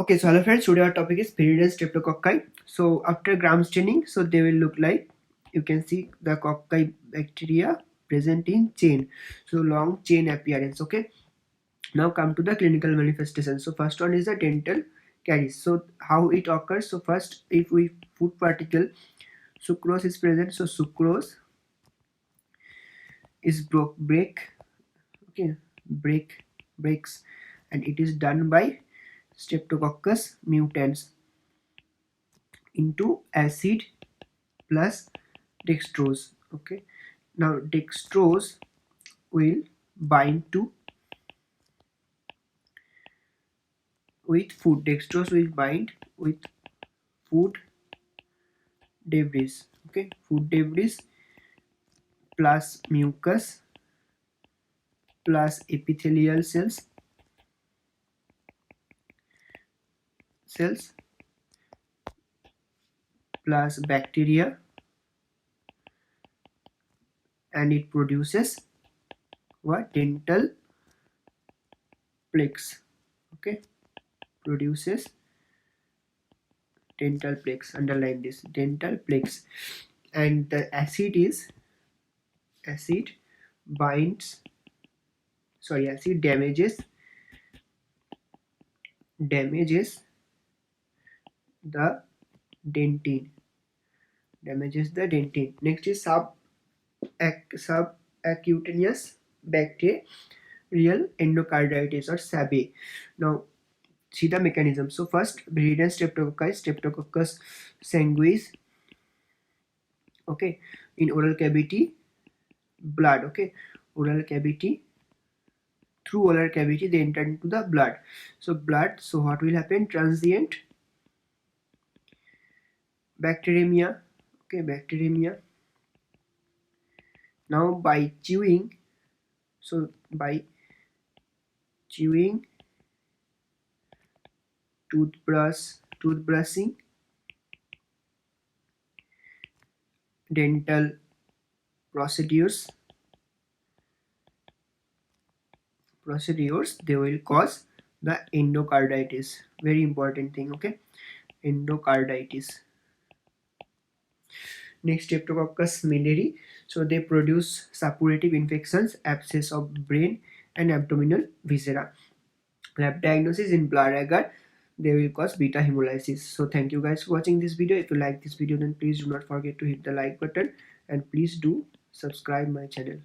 Okay, so hello friends, today our topic is Viridans Streptococci. So after gram staining, so they will look like, you can see the cocci bacteria present in chain, so long chain appearance. Okay, now come to the clinical manifestation. So first one is the dental caries. So how it occurs? So first, if we food particle sucrose is present, so sucrose is breaks, and it is done by Streptococcus mutans into acid plus dextrose. Okay, now dextrose will bind to with food. Dextrose will bind with food debris. Okay, food debris plus mucus plus epithelial cells plus bacteria, and it produces what? Dental plaques. Okay, produces dental plaques. Underline this, dental plaques. And the acid binds, sorry, acid damages the dentine. Next is subacutaneous bacterial endocarditis or SABE. Now see the mechanism. So first, Viridans streptococci, Streptococcus sanguis, okay, in oral cavity, blood. Okay, oral cavity, through oral cavity they enter into the blood. So what will happen? Transient bacteremia. Okay, bacteremia. Now by chewing, toothbrushing, dental procedures, they will cause the endocarditis. Very important thing. Okay, endocarditis. Next, Streptococcus miliaris. So they produce suppurative infections, abscess of brain and abdominal viscera. Lab diagnosis in blood agar, they will cause beta hemolysis. So thank you guys for watching this video. If you like this video, then please do not forget to hit the like button and please do subscribe my channel.